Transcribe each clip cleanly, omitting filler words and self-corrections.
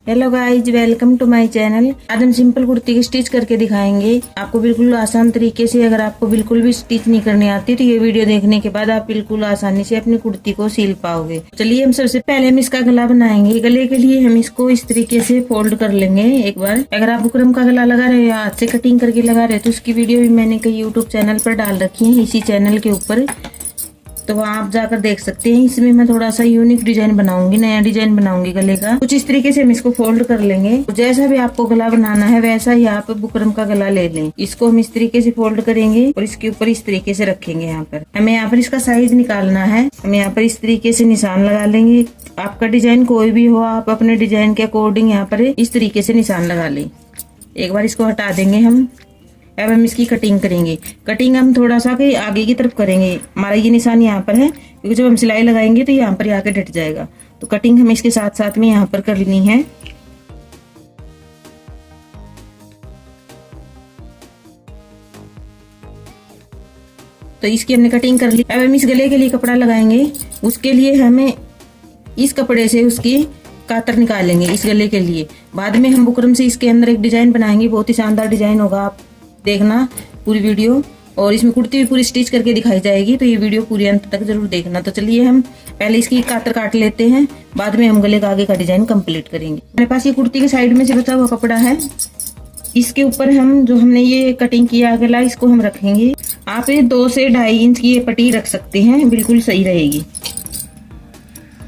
Hello guys, welcome to my channel. आज हम simple kurti की स्टिच करके दिखाएंगे आपको बिल्कुल आसान तरीके से। अगर आपको बिल्कुल भी स्टिच नहीं करनी आती तो ये वीडियो देखने के बाद आप बिल्कुल आसानी से अपनी कुर्ती को सिल पाओगे। चलिए हम सबसे पहले हम इसका गला बनाएंगे। गले के लिए हम इसको इस तरीके से फोल्ड कर लेंगे एक बार। अगर आप बुकरम का गला लगा रहे हो या हाथ से कटिंग करके लगा रहे हो तो उसकी वीडियो भी मैंने कई यूट्यूब चैनल पर डाल रखी है, इसी चैनल के ऊपर, तो वहाँ आप जाकर देख सकते हैं। इसमें मैं थोड़ा सा यूनिक डिजाइन बनाऊंगी, नया डिजाइन बनाऊंगी गले का। कुछ इस तरीके से हम इसको फोल्ड कर लेंगे। जैसा भी आपको गला बनाना है वैसा ही आप बुकरम का गला ले लें। इसको हम इस तरीके से फोल्ड करेंगे और इसके ऊपर इस तरीके से रखेंगे। यहाँ पर हमें यहाँ पर इसका साइज निकालना है। हम यहाँ पर इस तरीके से निशान लगा लेंगे। आपका डिजाइन कोई भी हो, आप अपने डिजाइन के अकॉर्डिंग यहाँ पर इस तरीके से निशान लगा लें। एक बार इसको हटा देंगे हम। अब हम इसकी कटिंग करेंगे। कटिंग हम थोड़ा सा के आगे की तरफ करेंगे। हमारा ये निशान यहाँ पर है क्योंकि जब हम सिलाई लगाएंगे तो यहाँ पर आके डट जाएगा, तो कटिंग हमें इसके साथ साथ में यहाँ पर करनी है। तो इसकी हमने कटिंग कर ली। अब हम इस गले के लिए कपड़ा लगाएंगे। उसके लिए हमें इस कपड़े से उसकी कातर निकालेंगे इस गले के लिए। बाद में हम बुकरम से इसके अंदर एक डिजाइन बनाएंगे, बहुत ही शानदार डिजाइन होगा। आप देखना पूरी वीडियो, और इसमें कुर्ती भी पूरी स्टिच करके दिखाई जाएगी, तो ये वीडियो पूरी अंत तक जरूर देखना। तो चलिए हम पहले इसकी कातर काट लेते हैं, बाद में हम गले का आगे का डिजाइन कंप्लीट करेंगे। मेरे पास ये कुर्ती के साइड में से बचा हुआ कपड़ा है। इसके ऊपर हम जो हमने ये कटिंग किया गला, इसको हम रखेंगे। आप 2 से 2.5 इंच की ये पट्टी रख सकते हैं, बिल्कुल सही रहेगी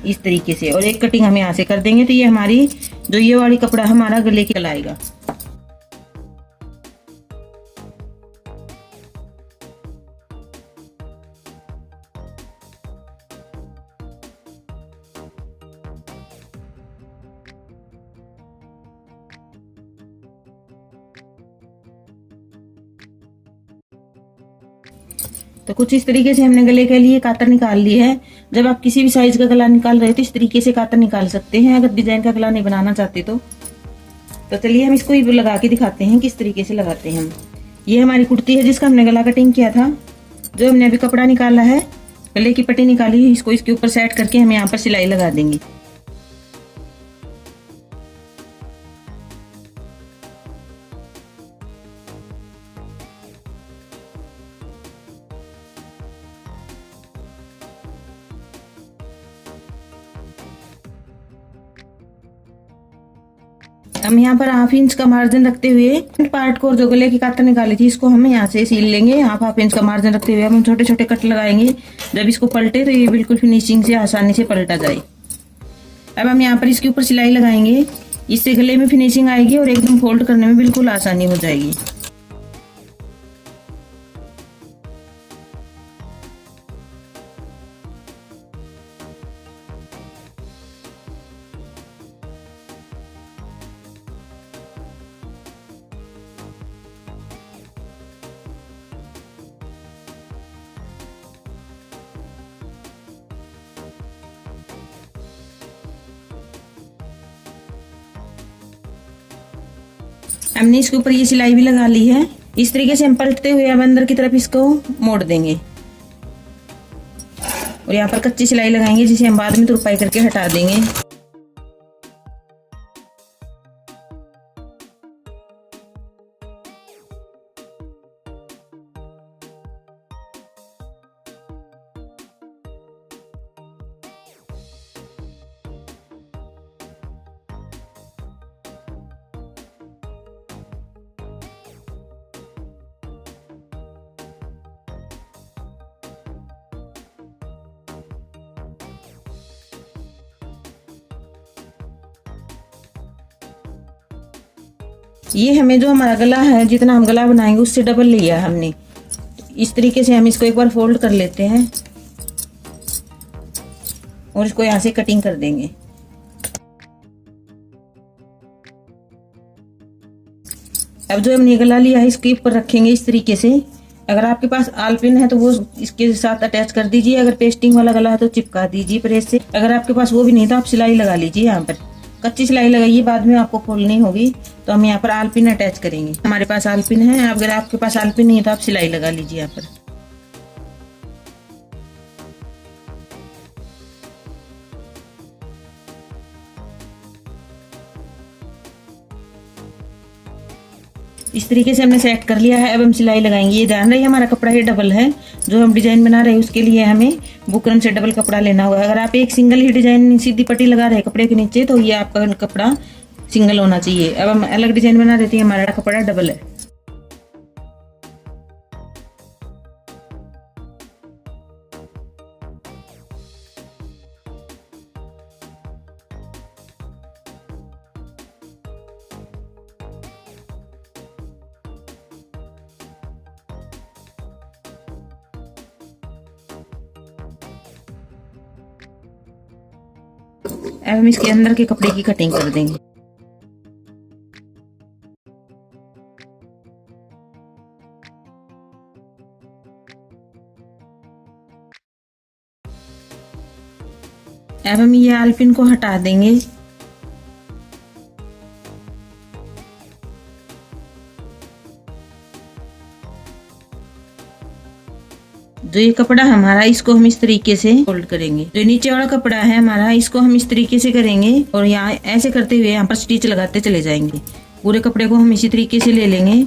इस तरीके से। और एक कटिंग हम यहाँ से कर देंगे, तो ये हमारी जो ये वाली कपड़ा हमारा गले के लाएगा। तो कुछ इस तरीके से हमने गले के लिए कातर निकाल ली है। जब आप किसी भी साइज का गला निकाल रहे हो तो इस तरीके से कातर निकाल सकते हैं, अगर डिजाइन का गला नहीं बनाना चाहते तो। चलिए हम इसको लगा के दिखाते हैं किस तरीके से लगाते हैं हम। ये हमारी कुर्ती है जिसका हमने गला कटिंग किया था। जो हमने अभी कपड़ा निकाला है, गले की पट्टी निकाली है, इसको इसके ऊपर सेट करके हम यहाँ पर सिलाई लगा देंगे। हम यहाँ पर हाफ इंच का मार्जिन रखते हुए पार्ट को, जो गले की कातर निकाली थी, इसको हम यहाँ से सील लेंगे। हाफ इंच का मार्जिन रखते हुए हम छोटे छोटे कट लगाएंगे। जब इसको पलटे तो ये बिल्कुल फिनिशिंग से आसानी से पलटा जाए। अब हम यहाँ पर इसके ऊपर सिलाई लगाएंगे। इससे गले में फिनिशिंग आएगी और एकदम फोल्ड करने में बिल्कुल आसानी हो जाएगी। हमने इसके ऊपर ये सिलाई भी लगा ली है। इस तरीके से हम पलटते हुए अब अंदर की तरफ इसको मोड़ देंगे और यहाँ पर कच्ची सिलाई लगाएंगे, जिसे हम बाद में तुरपाई करके हटा देंगे। ये हमें जो हमारा गला है, जितना हम गला बनाएंगे उससे डबल लिया है हमने। इस तरीके से हम इसको एक बार फोल्ड कर लेते हैं और इसको यहाँ से कटिंग कर देंगे। अब जो हमने गला लिया है इसके ऊपर रखेंगे इस तरीके से। अगर आपके पास आलपिन है तो वो इसके साथ अटैच कर दीजिए। अगर पेस्टिंग वाला गला है तो चिपका दीजिए प्रेस से। अगर आपके पास वो भी नहीं तो आप सिलाई लगा लीजिए। यहाँ पर कच्ची सिलाई लगाइए, बाद में आपको खोलनी होगी। तो हम यहाँ पर आलपिन अटैच करेंगे। हमारे पास आलपिन है, अगर आपके पास आलपिन नहीं है तो आप सिलाई लगा लीजिए यहाँ पर। इस तरीके से हमने सेट कर लिया है। अब हम सिलाई लगाएंगे। ये ध्यान रहे हमारा कपड़ा ये डबल है, जो हम डिजाइन बना रहे हैं उसके लिए हमें बुकरम से डबल कपड़ा लेना होगा। अगर आप एक सिंगल ही डिजाइन सीधी पट्टी लगा रहे हैं कपड़े के नीचे तो ये आपका कपड़ा सिंगल होना चाहिए। अब हम अलग डिजाइन बना देते हैं, हमारा कपड़ा डबल है। अब हम इसके अंदर के कपड़े की कटिंग कर देंगे। अब हम ये आलपिन को हटा देंगे। जो ये कपड़ा हमारा इसको हम इस तरीके से फोल्ड करेंगे। जो नीचे वाला कपड़ा है हमारा इसको हम इस तरीके से करेंगे और यहाँ ऐसे करते हुए यहाँ पर स्टिच लगाते चले जाएंगे। पूरे कपड़े को हम इसी तरीके से ले लेंगे।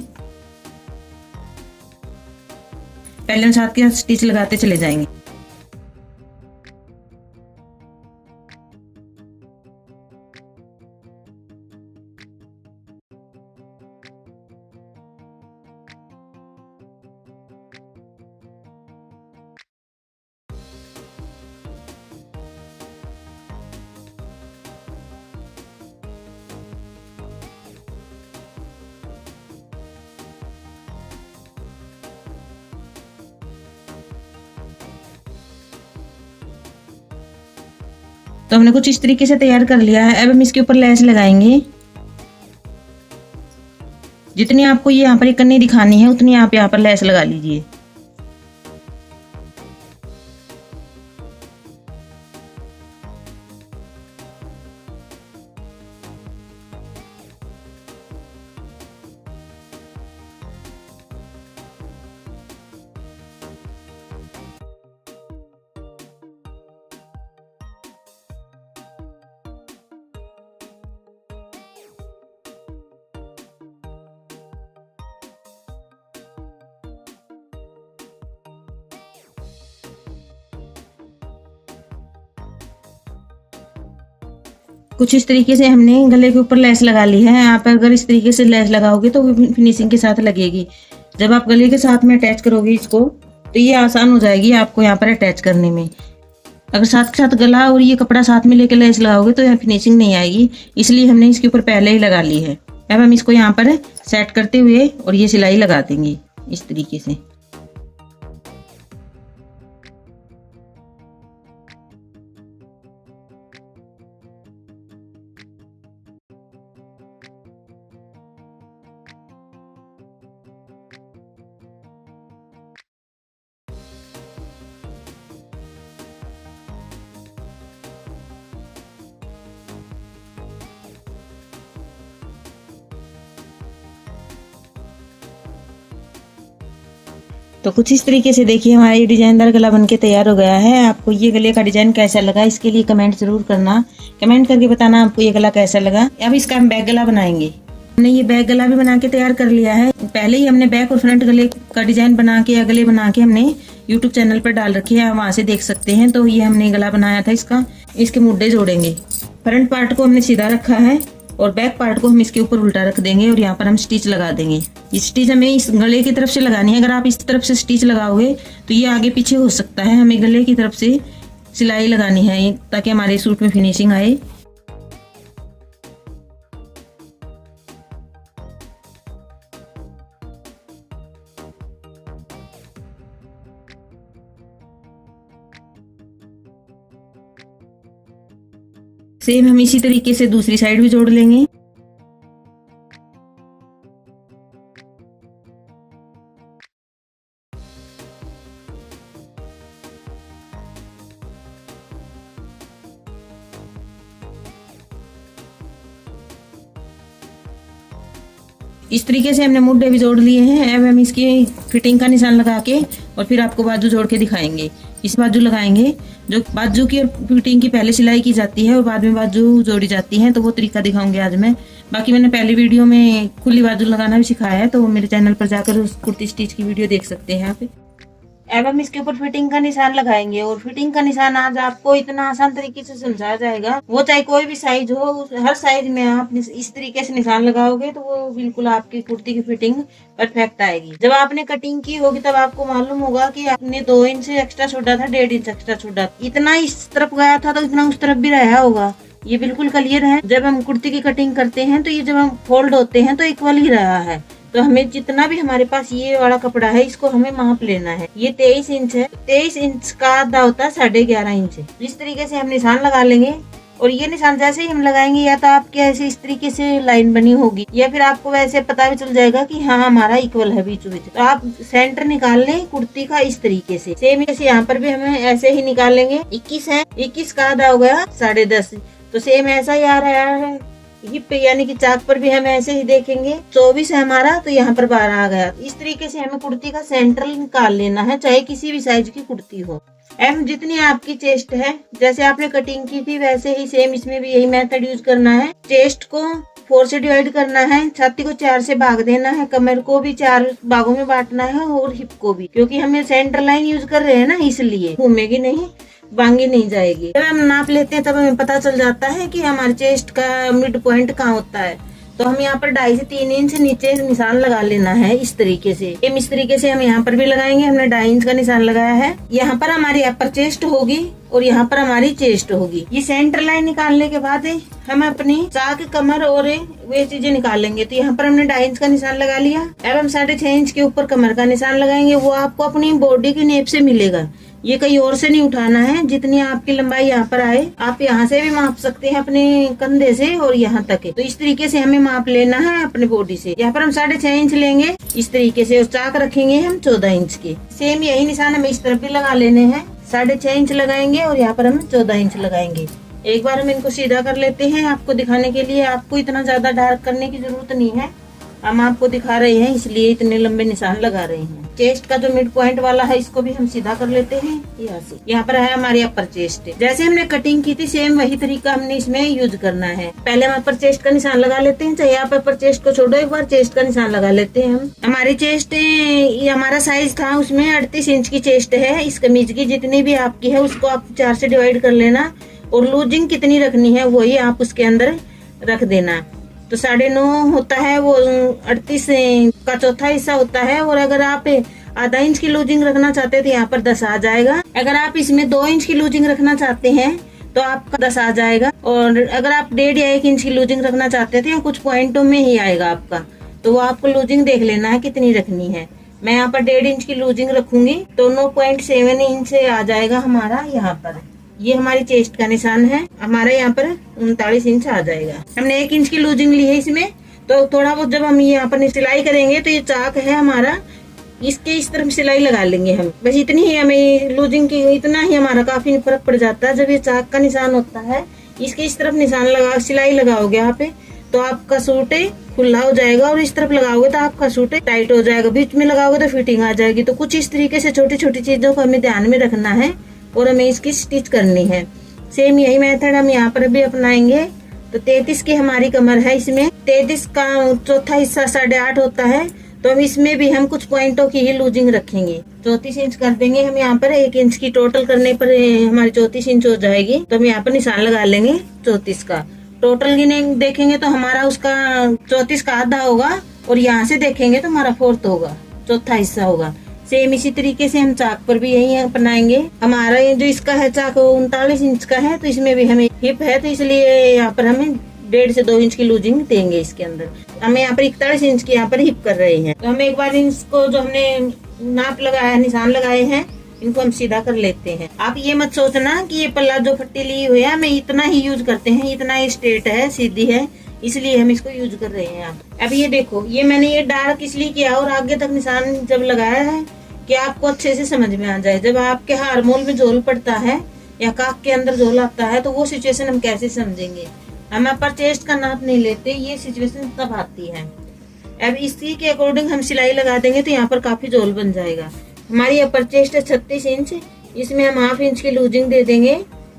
पहले हम साथ के साथ स्टिच लगाते चले जाएंगे। तो हमने कुछ इस तरीके से तैयार कर लिया है। अब हम इसके ऊपर लेस लगाएंगे। जितनी आपको ये यहाँ पर एक कन्नी दिखानी है उतनी आप यहाँ पर लेस लगा लीजिए। कुछ इस तरीके से हमने गले के ऊपर लेस लगा ली है। आप अगर इस तरीके से लेस लगाओगे तो फिनिशिंग के साथ लगेगी। जब आप गले के साथ में अटैच करोगे इसको तो ये आसान हो जाएगी आपको यहाँ पर अटैच करने में। अगर साथ के साथ गला और ये कपड़ा साथ में लेके लेस लगाओगे तो यहाँ फिनिशिंग नहीं आएगी, इसलिए हमने इसके ऊपर पहले ही लगा ली है। अब हम इसको यहाँ पर सेट करते हुए और ये सिलाई लगा देंगे इस तरीके से। तो कुछ इस तरीके से देखिए हमारा ये डिजाइनदार गला बनके तैयार हो गया है। आपको ये गले का डिजाइन कैसा लगा इसके लिए कमेंट जरूर करना। कमेंट करके बताना आपको ये गला कैसा लगा। अब इसका हम बैक गला बनाएंगे। हमने ये बैक गला भी बना के तैयार कर लिया है। पहले ही हमने बैक और फ्रंट गले का डिजाइन बना के गले बना के हमने यूट्यूब चैनल पर डाल रखी है, वहां से देख सकते हैं। तो ये हमने गला बनाया था इसका। इसके मुड्डे जोड़ेंगे। फ्रंट पार्ट को हमने सीधा रखा है और बैक पार्ट को हम इसके ऊपर उल्टा रख देंगे और यहाँ पर हम स्टिच लगा देंगे। ये स्टिच हमें इस गले की तरफ से लगानी है। अगर आप इस तरफ से स्टिच लगाओगे तो ये आगे पीछे हो सकता है। हमें गले की तरफ से सिलाई लगानी है ताकि हमारे सूट में फिनिशिंग आए। सेम हम इसी तरीके से दूसरी साइड भी जोड़ लेंगे। इस तरीके से हमने मुड्डे भी जोड़ लिए हैं। अब हम इसकी फिटिंग का निशान लगा के और फिर आपको बाजू जोड़ के दिखाएंगे। इस बाजू लगाएंगे, जो बाजू की और फिटिंग की पहले सिलाई की जाती है और बाद में बाजू जोड़ी जाती है, तो वो तरीका दिखाऊंगी आज मैं। बाकी मैंने पहले वीडियो में खुली बाजू लगाना भी सिखाया है, तो मेरे चैनल पर जाकर उस कुर्ती स्टिच की वीडियो देख सकते हैं आप। अब हम इसके ऊपर फिटिंग का निशान लगाएंगे, और फिटिंग का निशान आज आपको इतना आसान तरीके से समझाया जाएगा, वो चाहे कोई भी साइज हो, हर साइज में आप इस तरीके से निशान लगाओगे तो वो बिल्कुल आपकी कुर्ती की फिटिंग परफेक्ट आएगी। जब आपने कटिंग की होगी तब आपको मालूम होगा कि आपने 2 इंच एक्स्ट्रा छोड़ा था, 1.5 इंच एक्स्ट्रा छोड़ा, इतना इस तरफ गया था तो इतना उस तरफ भी रहा होगा। ये बिल्कुल क्लियर है। जब हम कुर्ती की कटिंग करते हैं तो ये जब हम फोल्ड होते हैं तो इक्वल ही रहा है। तो हमें जितना भी हमारे पास ये वाला कपड़ा है इसको हमें माप लेना है। ये 23 इंच है, 23 इंच का आधा होता है 11.5 इंच। इस तरीके से हम निशान लगा लेंगे, और ये निशान जैसे ही हम लगाएंगे या तो आपके ऐसे इस तरीके से लाइन बनी होगी, या फिर आपको वैसे पता भी चल जाएगा कि हाँ हमारा इक्वल है बीचों बीच। तो आप सेंटर निकाल लें कुर्ती का इस तरीके से। सेम जैसे यहाँ पर भी हमें ऐसे ही निकाल लेंगे। 21 है, 21 का आधा हो गया 10.5, तो सेम ऐसा ही आ रहा है। हिप यानी कि चाक पर भी हम ऐसे ही देखेंगे। 24 है हमारा, तो यहाँ पर 12 आ गया। इस तरीके से हमें कुर्ती का सेंटर निकाल लेना है, चाहे किसी भी साइज की कुर्ती हो। एम जितनी आपकी चेस्ट है, जैसे आपने कटिंग की थी वैसे ही सेम इसमें भी यही मेथड यूज करना है। चेस्ट को 4 से डिवाइड करना है, छाती को 4 से भाग देना है, कमर को भी 4 भागों में बांटना है, और हिप को भी, क्योंकि हम सेंटर लाइन यूज कर रहे हैं ना, इसलिए घूमेगी नहीं, बांगी नहीं जाएगी। जब हम नाप लेते हैं तब हमें पता चल जाता है कि हमारे चेस्ट का मिड पॉइंट कहाँ होता है। तो हम यहाँ पर 2.5 से 3 इंच नीचे निशान लगा लेना है इस तरीके से। इस तरीके से हम यहाँ पर भी लगाएंगे। हमने 2.5 इंच का निशान लगाया है। यहाँ पर हमारी अपर चेस्ट होगी और यहाँ पर हमारी चेस्ट होगी। ये सेंटर लाइन निकालने के बाद हम अपनी चाक, कमर और वे चीजें निकाल लेंगे। तो यहाँ पर हमने 2.5 इंच का निशान लगा लिया। अब हम 6.5 इंच के ऊपर कमर का निशान लगाएंगे। वो आपको अपनी बॉडी की नेप से मिलेगा, ये कहीं और से नहीं उठाना है। जितनी आपकी लंबाई यहाँ पर आए, आप यहाँ से भी माप सकते हैं अपने कंधे से और यहाँ तक है। तो इस तरीके से हमें माप लेना है अपने बॉडी से। यहाँ पर हम 6.5 इंच लेंगे इस तरीके से, और चाक रखेंगे हम 14 इंच के। सेम यही निशान हमें इस तरफ भी लगा लेने हैं। 6.5 इंच लगाएंगे और यहाँ पर हम 14 इंच लगाएंगे। एक बार हम इनको सीधा कर लेते हैं आपको दिखाने के लिए। आपको इतना ज्यादा डार्क करने की जरूरत नहीं है, हम आपको दिखा रहे हैं इसलिए इतने लंबे निशान लगा रहे हैं। चेस्ट का जो मिड पॉइंट वाला है इसको भी हम सीधा कर लेते हैं यहाँ से। यहाँ पर है हमारी अपर चेस्ट। जैसे हमने कटिंग की थी सेम वही तरीका हमने इसमें यूज करना है। पहले हम अपर चेस्ट का निशान लगा लेते हैं, चाहे आप अपर चेस्ट को छोड़ो, एक बार चेस्ट का निशान लगा लेते हैं हम। हमारी चेस्ट, ये हमारा साइज था उसमें 38 इंच की चेस्ट है। इस कमीज की जितनी भी आपकी है उसको आप 4 से डिवाइड कर लेना, और लूजिंग कितनी रखनी है वही आप उसके अंदर रख देना। तो 9.5 होता है, वो 38 का चौथा हिस्सा होता है। और अगर आप आधा इंच की लूजिंग रखना चाहते हैं तो यहाँ पर 10 आ जाएगा। अगर आप इसमें 2 इंच की लूजिंग रखना चाहते हैं तो आपका 10 आ जाएगा। और अगर आप 1.5 या 1 इंच की लूजिंग रखना चाहते थे, कुछ पॉइंटों में ही आएगा आपका, तो वो आपको लूजिंग देख लेना है कितनी रखनी है। मैं यहाँ पर 1.5 इंच की लूजिंग रखूंगी तो 9.7 इंच से आ जाएगा हमारा यहाँ पर। ये हमारी चेस्ट का निशान है, हमारा यहाँ पर 39 इंच आ जाएगा। हमने 1 इंच की लूजिंग ली है इसमें, तो थोड़ा बहुत जब हम यहाँ पर सिलाई करेंगे तो ये चाक है हमारा, इसके इस तरफ सिलाई लगा लेंगे हम। बस इतनी ही हमें लूजिंग की, इतना ही हमारा काफी फर्क पड़ जाता है। जब ये चाक का निशान होता है, इसके इस तरफ निशान लगा, सिलाई लगाओगे यहाँ पे तो आपका सूट खुला हो जाएगा, और इस तरफ लगाओगे तो आपका सूट टाइट हो जाएगा, बीच में लगाओगे तो फिटिंग आ जाएगी। तो कुछ इस तरीके से छोटी छोटी चीजों को हमें ध्यान में रखना है और हमें इसकी स्टिच करनी है। सेम यही मेथड हम यहाँ पर भी अपनाएंगे। तो 33 की हमारी कमर है, इसमें 33 का चौथा हिस्सा 8.5 होता है, तो हम इसमें भी हम कुछ पॉइंटों की ही लूजिंग रखेंगे। 34 इंच कर देंगे हम यहाँ पर। 1 इंच की टोटल करने पर हमारी 34 इंच हो जाएगी। तो हम यहाँ पर निशान लगा लेंगे 34 का। टोटल गिने देखेंगे तो हमारा उसका 34 का आधा होगा, और यहाँ से देखेंगे तो हमारा 4th होगा, चौथा हिस्सा होगा। सेम इसी तरीके से हम चाक पर भी यही अपनाएंगे। हमारा ये जो इसका है चाक 39 इंच का है, तो इसमें भी हमें हिप है, तो इसलिए यहाँ पर हमें 1.5 से 2 इंच की लूजिंग देंगे इसके अंदर। हमें यहाँ पर 41 इंच की यहाँ पर हिप कर रहे हैं। तो हमें एक बार इसको जो हमने नाप लगाया है, निशान लगाए हैं, इनको हम सीधा कर लेते हैं। आप ये मत सोचना कि ये पल्ला जो पट्टी ली हुई है हमें इतना ही यूज करते हैं, इतना ही स्ट्रेट है, सीधी है, इसलिए हम इसको यूज कर रहे हैं। अब ये देखो, ये मैंने ये डार्क इसलिए किया और आगे तक निशान जब लगाया है कि आपको अच्छे से समझ में आ जाए। जब आपके हारमोल में झोल पड़ता है या काक के अंदर झोल आता है तो वो सिचुएशन हम कैसे समझेंगे। हम अपर चेस्ट का नाप नहीं लेते, ये सिचुएशन तब आती है। अब इसी के अकॉर्डिंग हम सिलाई लगा देंगे तो यहाँ पर काफी झोल बन जाएगा। हमारी अपर चेस्ट है 36 इंच, इसमें हम 1/2 इंच की लूजिंग दे देंगे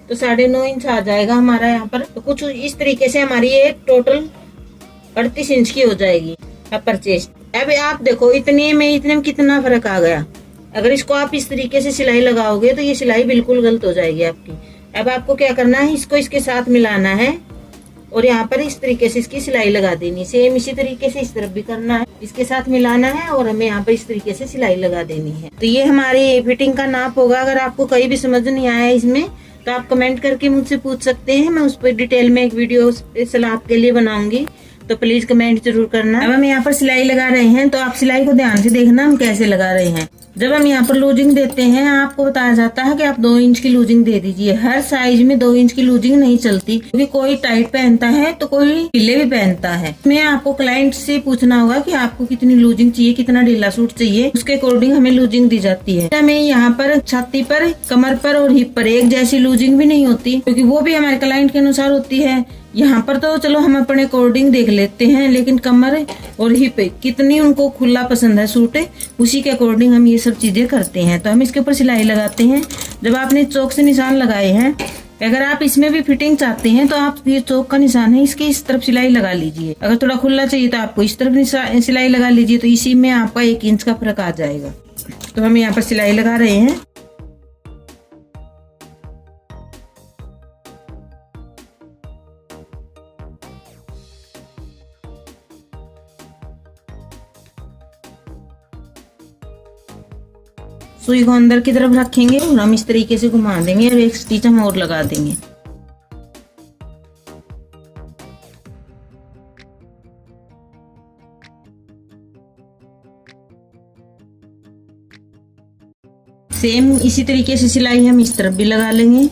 तो 9.5 इंच आ जाएगा हमारा यहाँ पर। तो कुछ इस तरीके से हमारी ये टोटल 38 इंच की हो जाएगी अपर चेस्ट। अब आप देखो इतने में कितना फर्क आ गया। अगर इसको आप इस तरीके से सिलाई लगाओगे तो ये सिलाई बिल्कुल गलत हो जाएगी आपकी। अब आपको क्या करना है, इसको इसके साथ मिलाना है और यहाँ पर इस तरीके से इसकी सिलाई लगा देनी। सेम इसी तरीके से इस तरफ भी करना है, इसके साथ मिलाना है और हमें यहाँ पर इस तरीके से सिलाई लगा देनी है। तो ये हमारी फिटिंग का नाप होगा। अगर आपको कहीं भी समझ नहीं आया इसमें तो आप कमेंट करके मुझसे पूछ सकते हैं, मैं उस पर डिटेल में एक वीडियो स्पेशल आपके लिए बनाऊंगी, तो प्लीज कमेंट जरूर करना। अब हम यहाँ पर सिलाई लगा रहे हैं तो आप सिलाई को ध्यान से देखना हम कैसे लगा रहे हैं। जब हम यहाँ पर लूजिंग देते हैं आपको बताया जाता है कि आप 2 इंच की लूजिंग दे दीजिए। हर साइज में 2 इंच की लूजिंग नहीं चलती, क्योंकि कोई टाइट पहनता है तो कोई ढीले भी पहनता है। मैं आपको क्लाइंट से पूछना होगा कि आपको कितनी लूजिंग चाहिए, कितना ढीला सूट चाहिए, उसके अकॉर्डिंग हमें लूजिंग दी जाती है। हमें यहाँ पर छाती पर, कमर पर और हिप पर एक जैसी लूजिंग भी नहीं होती, क्योंकि वो भी हमारे क्लाइंट के अनुसार होती है। यहाँ पर तो चलो हम अपने अकॉर्डिंग देख लेते हैं, लेकिन कमर और हिप कितनी उनको खुला पसंद है सूट, उसी के अकॉर्डिंग हम ये सब चीजें करते हैं। तो हम इसके ऊपर सिलाई लगाते हैं। जब आपने चौक से निशान लगाए हैं, अगर आप इसमें भी फिटिंग चाहते हैं तो आप ये चौक का निशान है इसके इस तरफ सिलाई लगा लीजिए। अगर थोड़ा खुला चाहिए तो आपको इस तरफ सिलाई लगा लीजिए, तो इसी में आपका 1 इंच का फर्क आ जाएगा। तो हम यहाँ पर सिलाई लगा रहे हैं। सुई को अंदर की तरफ रखेंगे और हम इस तरीके से घुमा देंगे और 1 स्टिच हम और लगा देंगे। सेम इसी तरीके से सिलाई हम इस तरफ भी लगा लेंगे।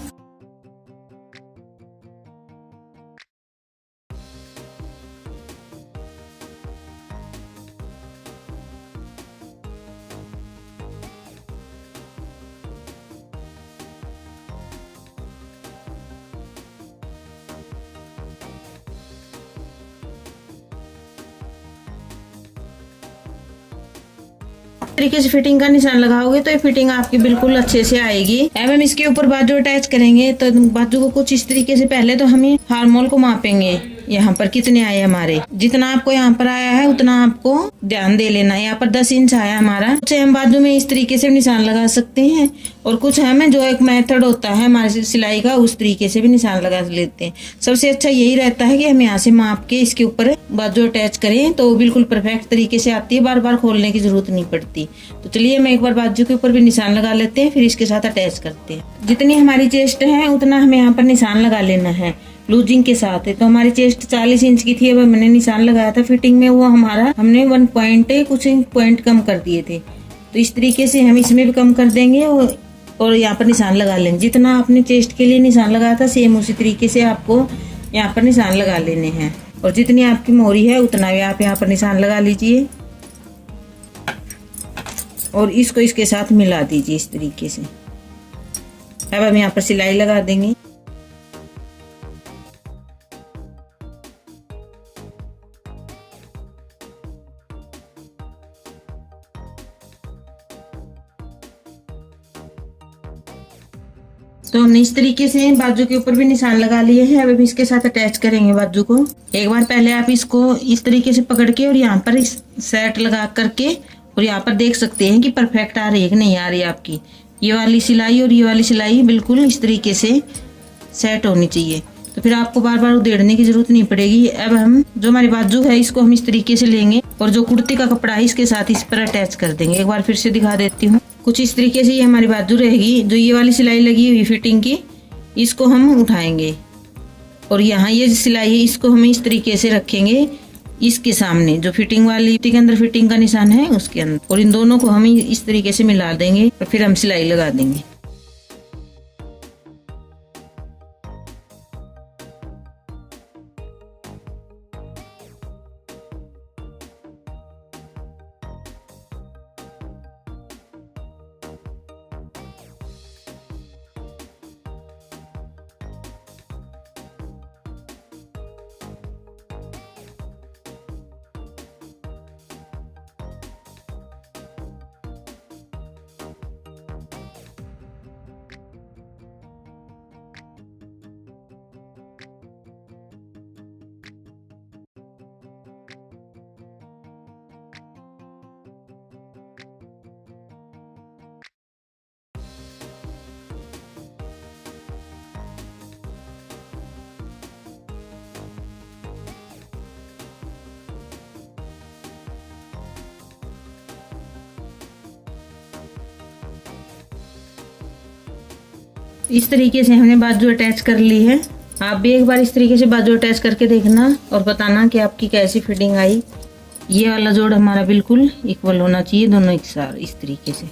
तरीके से फिटिंग का निशान लगाओगे तो ये फिटिंग आपकी बिल्कुल अच्छे से आएगी। अब हम इसके ऊपर बाजू अटैच करेंगे, तो बाजू को कुछ इस तरीके से पहले तो हमें हार्मोल को मापेंगे। यहाँ पर कितने आए हमारे, जितना आपको यहाँ पर आया है उतना आपको ध्यान दे लेना है। यहाँ पर 10 इंच आया हमारा। कुछ हम बाजू में इस तरीके से निशान लगा सकते हैं और कुछ हमें जो एक मेथड होता है हमारी सिलाई का, उस तरीके से भी निशान लगा लेते हैं। सबसे अच्छा यही रहता है कि हम यहाँ से माप के इसके ऊपर बाजू अटैच करें तो बिल्कुल परफेक्ट तरीके से आती है, बार बार खोलने की जरूरत नहीं पड़ती। तो चलिए हम एक बार बाजू के ऊपर भी निशान लगा लेते हैं, फिर इसके साथ अटैच करते हैं। जितनी हमारी चेस्ट है उतना हमें यहाँ पर निशान लगा लेना है लूजिंग के साथ। तो हमारी चेस्ट 40 इंच की थी, अब मैंने निशान लगाया था फिटिंग में, वो हमारा हमने 1 पॉइंट कुछ पॉइंट कम कर दिए थे। तो इस तरीके से हम इसमें भी कम कर देंगे और यहाँ पर निशान लगा लेंगे। जितना आपने चेस्ट के लिए निशान लगाया था सेम उसी तरीके से आपको यहाँ पर निशान लगा लेने हैं। और जितनी आपकी मोहरी है उतना भी आप यहाँ पर निशान लगा लीजिए और इसको इसके साथ मिला दीजिए इस तरीके से। अब हम यहाँ पर सिलाई लगा देंगे। तो हमने इस तरीके से बाजू के ऊपर भी निशान लगा लिए हैं। अब इसके साथ अटैच करेंगे बाजू को। एक बार पहले आप इसको इस तरीके से पकड़ के और यहाँ पर सेट लगा करके और यहाँ पर देख सकते हैं कि परफेक्ट आ रही है कि नहीं आ रही है आपकी। ये वाली सिलाई और ये वाली सिलाई बिल्कुल इस तरीके से सेट होनी चाहिए, तो फिर आपको बार बार उधेड़ने की जरूरत नहीं पड़ेगी। अब हम जो हमारी बाजू है इसको हम इस तरीके से लेंगे और जो कुर्ती का कपड़ा है इसके साथ इस पर अटैच कर देंगे। एक बार फिर से दिखा देती हूँ। कुछ इस तरीके से ये हमारी बाजू रहेगी। जो ये वाली सिलाई लगी हुई फिटिंग की, इसको हम उठाएंगे और यहाँ ये सिलाई है इसको हम इस तरीके से रखेंगे इसके सामने, जो फिटिंग वाली के अंदर फिटिंग का निशान है उसके अंदर, और इन दोनों को हम इस तरीके से मिला देंगे और फिर हम सिलाई लगा देंगे। इस तरीके से हमने बाजू अटैच कर ली है। आप भी एक बार इस तरीके से बाजू अटैच करके देखना और बताना कि आपकी कैसी फिटिंग आई। ये वाला जोड़ हमारा बिल्कुल इक्वल होना चाहिए, दोनों एक साथ इस तरीके से।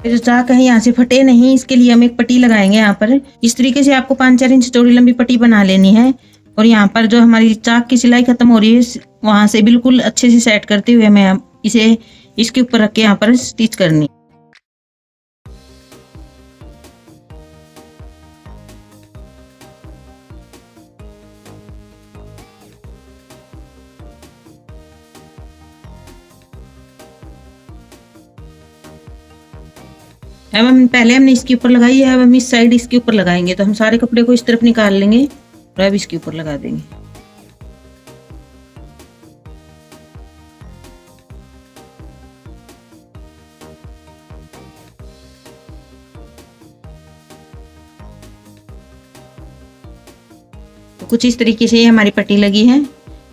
जो चाक है यहाँ से फटे नहीं, इसके लिए हम एक पट्टी लगाएंगे। यहाँ पर इस तरीके से आपको 5-4 इंच चौड़ी लंबी पट्टी बना लेनी है और यहाँ पर जो हमारी चाक की सिलाई खत्म हो रही है वहां से बिल्कुल अच्छे से सेट करते हुए हमें इसे इसके ऊपर रख के यहाँ पर स्टिच करनी। अब हम पहले हमने इसके ऊपर लगाई है, अब हम इस साइड इसके ऊपर लगाएंगे। तो हम सारे कपड़े को इस तरफ निकाल लेंगे और अब इसके ऊपर लगा देंगे। तो कुछ इस तरीके से हमारी पट्टी लगी है।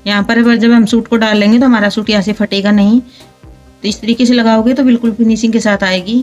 यहाँ पर जब हम सूट को डाल लेंगे तो हमारा सूट यहाँ से फटेगा नहीं। तो इस तरीके से लगाओगे तो बिल्कुल फिनिशिंग के साथ आएगी।